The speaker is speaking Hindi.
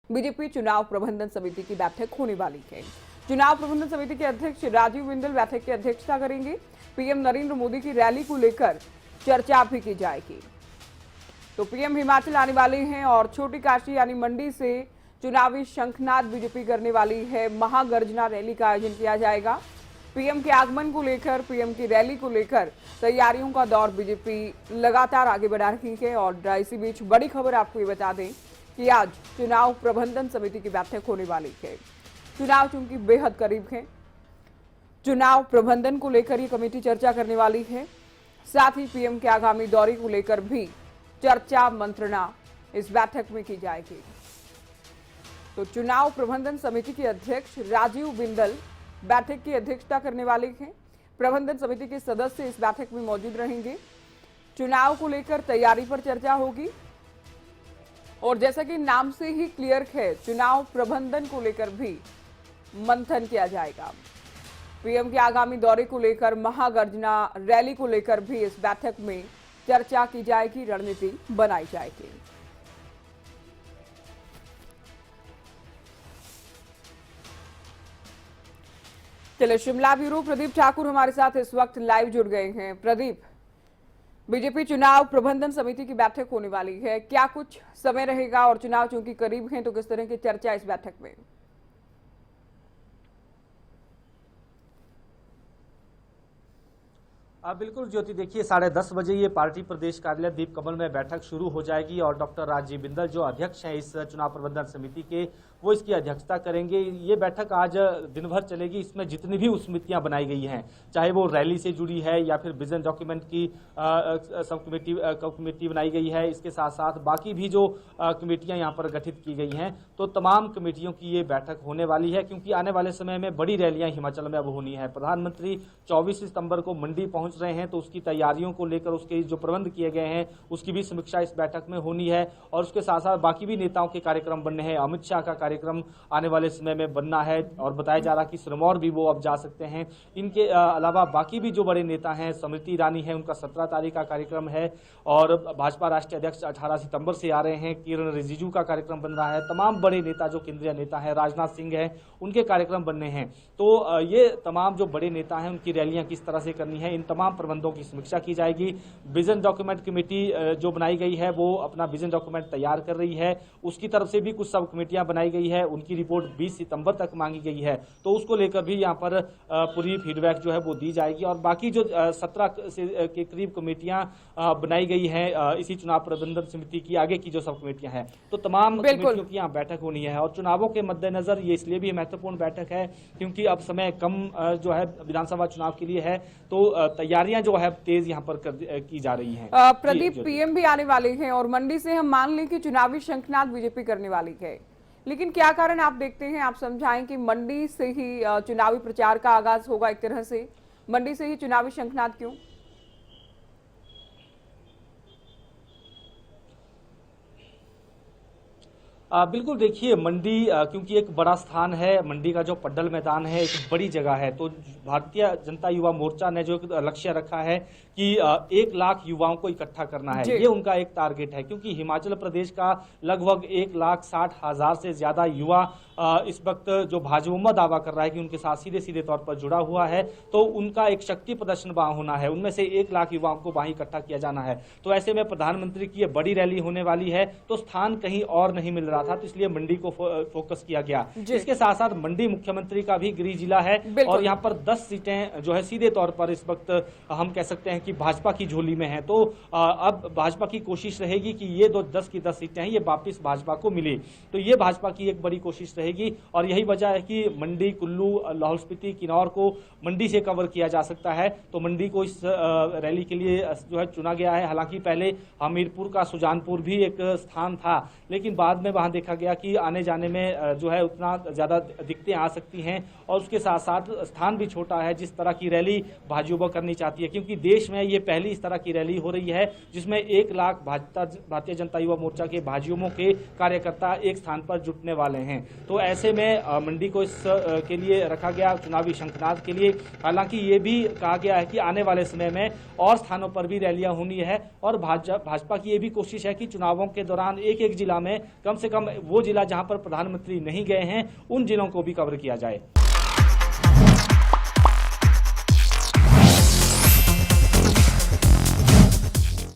बीजेपी चुनाव प्रबंधन समिति की बैठक होने वाली है। चुनाव प्रबंधन समिति के अध्यक्ष राजीव बिंदल बैठक की अध्यक्षता करेंगे। पीएम नरेंद्र मोदी की रैली को लेकर चर्चा भी की जाएगी। तो पीएम हिमाचल आने वाले हैं और छोटी काशी यानी मंडी से चुनावी शंखनाद बीजेपी करने वाली है। महागर्जना रैली का आयोजन किया जाएगा। पीएम के आगमन को लेकर, पीएम की रैली को लेकर तैयारियों का दौर बीजेपी लगातार आगे बढ़ा रही है। और इसी बीच बड़ी खबर आपको ये बता दें कि आज चुनाव प्रबंधन समिति की बैठक होने वाली है। चुनाव चूंकि बेहद करीब है, चुनाव प्रबंधन को लेकर ये कमेटी चर्चा करने वाली है। साथ ही पीएम के आगामी दौरे को लेकर भी चर्चा मंत्रणा इस बैठक में की जाएगी। तो चुनाव प्रबंधन समिति के अध्यक्ष राजीव बिंदल बैठक की अध्यक्षता करने वाले हैं। प्रबंधन समिति के सदस्य इस बैठक में मौजूद रहेंगे। चुनाव को लेकर तैयारी पर चर्चा होगी और जैसा कि नाम से ही क्लियर है, चुनाव प्रबंधन को लेकर भी मंथन किया जाएगा। पीएम के आगामी दौरे को लेकर, महागर्जना रैली को लेकर भी इस बैठक में चर्चा की जाएगी, रणनीति बनाई जाएगी। चलिए, शिमला ब्यूरो प्रदीप ठाकुर हमारे साथ इस वक्त लाइव जुड़ गए हैं। प्रदीप, बीजेपी चुनाव प्रबंधन समिति की बैठक होने वाली है, क्या कुछ समय रहेगा और चुनाव चूंकि करीब हैं तो किस तरह की चर्चा इस बैठक में? बिल्कुल ज्योति, देखिए 10:30 बजे ये पार्टी प्रदेश कार्यालय दीप कमल में बैठक शुरू हो जाएगी और डॉक्टर राजीव बिंदल जो अध्यक्ष हैं इस चुनाव प्रबंधन समिति के, वो इसकी अध्यक्षता करेंगे। ये बैठक आज दिन भर चलेगी। इसमें जितनी भी समितियां बनाई गई हैं, चाहे वो रैली से जुड़ी है या फिर विजन डॉक्यूमेंट की सब कमेटी बनाई गई है, इसके साथ साथ बाकी भी जो कमेटियां यहाँ पर गठित की गई हैं, तो तमाम कमेटियों की ये बैठक होने वाली है। क्योंकि आने वाले समय में बड़ी रैलियां हिमाचल में अब होनी है। प्रधानमंत्री 24 सितंबर को मंडी पहुंच रहे हैं, तो उसकी तैयारियों को लेकर, उसके जो प्रबंध किए गए हैं उसकी भी समीक्षा इस बैठक में होनी है। और उसके साथ साथ बाकी भी नेताओं के कार्यक्रम बनने हैं। अमित शाह का कार्यक्रम आने वाले समय में बनना है और बताया जा रहा कि सिरमौर भी वो अब जा सकते हैं। इनके अलावा बाकी भी जो बड़े नेता हैं, स्मृति ईरानी है, उनका 17 तारीख का कार्यक्रम है और भाजपा राष्ट्रीय अध्यक्ष 18 सितंबर से आ रहे हैं। किरण रिजिजू का कार्यक्रम बन रहा है। तमाम बड़े नेता जो केंद्रीय नेता हैं, राजनाथ सिंह है, उनके कार्यक्रम बनने हैं। तो ये तमाम जो बड़े नेता हैं उनकी रैलियां किस तरह से करनी है, इन तमाम प्रबंधों की समीक्षा की जाएगी। विजन डॉक्यूमेंट कमेटी जो बनाई गई है वो अपना विजन डॉक्यूमेंट तैयार कर रही है। उसकी तरफ से भी कुछ सब कमेटियां बनाई गई है, उनकी रिपोर्ट 20 सितंबर तक मांगी गई है। तो उसको लेकर भी यहाँ पर पूरी फीडबैक जो है वो दी जाएगी। और बाकी जो 17 के करीब कमेटियां बनाई गई है इसी चुनाव प्रबंधन समिति की आगे की जो सब कमेटियां हैं, तो तमाम कमेटियों की यहाँ बैठक होनी है। और चुनावों के मद्देनजर ये इसलिए भी महत्वपूर्ण बैठक है क्योंकि अब समय कम जो है विधानसभा चुनाव के लिए है, तो तैयारियां जो है तेज यहाँ पर की जा रही हैं। प्रदीप, पीएम भी आने वाले हैं और मंडी से हम मान लें कि चुनावी शंखनाद बीजेपी करने वाली है, लेकिन क्या कारण आप देखते हैं, आप समझाएं कि मंडी से ही चुनावी प्रचार का आगाज होगा? एक तरह से मंडी से ही चुनावी शंखनाद क्यों? बिल्कुल, देखिए मंडी क्योंकि एक बड़ा स्थान है, मंडी का जो पड्डल मैदान है एक बड़ी जगह है। तो भारतीय जनता युवा मोर्चा ने जो लक्ष्य रखा है कि 1 लाख युवाओं को इकट्ठा करना है, ये उनका एक टारगेट है। क्योंकि हिमाचल प्रदेश का लगभग 1,60,000 से ज्यादा युवा इस वक्त जो भाजपा दावा कर रहा है कि उनके साथ सीधे सीधे तौर पर जुड़ा हुआ है, तो उनका एक शक्ति प्रदर्शन वहां होना है। उनमें से 1 लाख युवाओं को वहां इकट्ठा किया जाना है। तो ऐसे में प्रधानमंत्री की ये बड़ी रैली होने वाली है, तो स्थान कहीं और नहीं मिल रहा था, तो इसलिए मंडी को फोकस किया गया। इसके साथ साथ मंडी मुख्यमंत्री का भी गृह जिला है और यहाँ पर 10 सीटें जो है सीधे तौर पर इस वक्त हम कह सकते हैं कि भाजपा की झोली में है। तो अब भाजपा की कोशिश रहेगी कि ये 10 की 10 सीटें हैं ये वापिस भाजपा को मिले। तो ये भाजपा की एक बड़ी कोशिश रहेगी और यही वजह है कि मंडी, कुल्लू, लाहौल स्पीति, किन्नौर को मंडी से कवर किया जा सकता है। तो मंडी को इस रैली के लिए जो है चुना गया है। हालांकि पहले हमीरपुर का सुजानपुर भी एक स्थान था, लेकिन बाद में वहां देखा गया कि आने जाने में जो है उतना ज्यादा दिक्कतें आ सकती हैं और उसके साथ साथ स्थान भी छोटा है जिस तरह की रैली भाजपा करनी चाहती है। क्योंकि देश में ये पहली इस तरह की रैली हो रही है जिसमें 1 लाख भारतीय जनता युवा मोर्चा के भाजयुमों के कार्यकर्ता एक स्थान पर जुटने वाले हैं। तो ऐसे में मंडी को इस के लिए रखा गया चुनावी शंखनाद के लिए। हालांकि ये भी कहा गया है कि आने वाले समय में और स्थानों पर भी रैलियां होनी है और भाजपा की ये भी कोशिश है कि चुनावों के दौरान एक एक जिला में कम से कम वो जिला जहां पर प्रधानमंत्री नहीं गए हैं उन जिलों को भी कवर किया जाए।